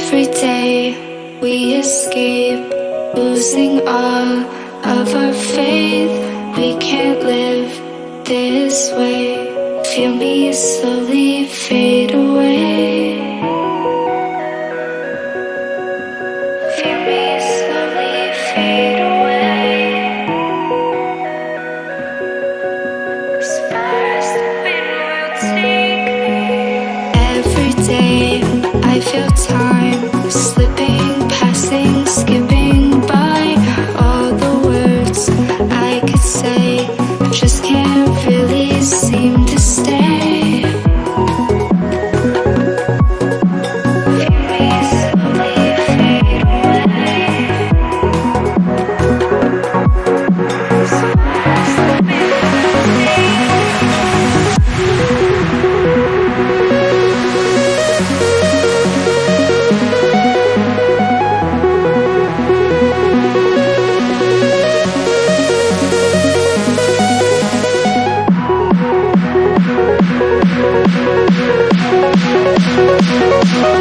Every day we escape, losing all of our faith. We can't live this way. Feel me slowly fade away. Feel me slowly fade away. As far as the wind will take me. Every day I feel time slipping, passing, skipping by. All the words I could say just can't really seem to stay. Feel me slowly fade away. As far as the wind will take me. We'll be right back.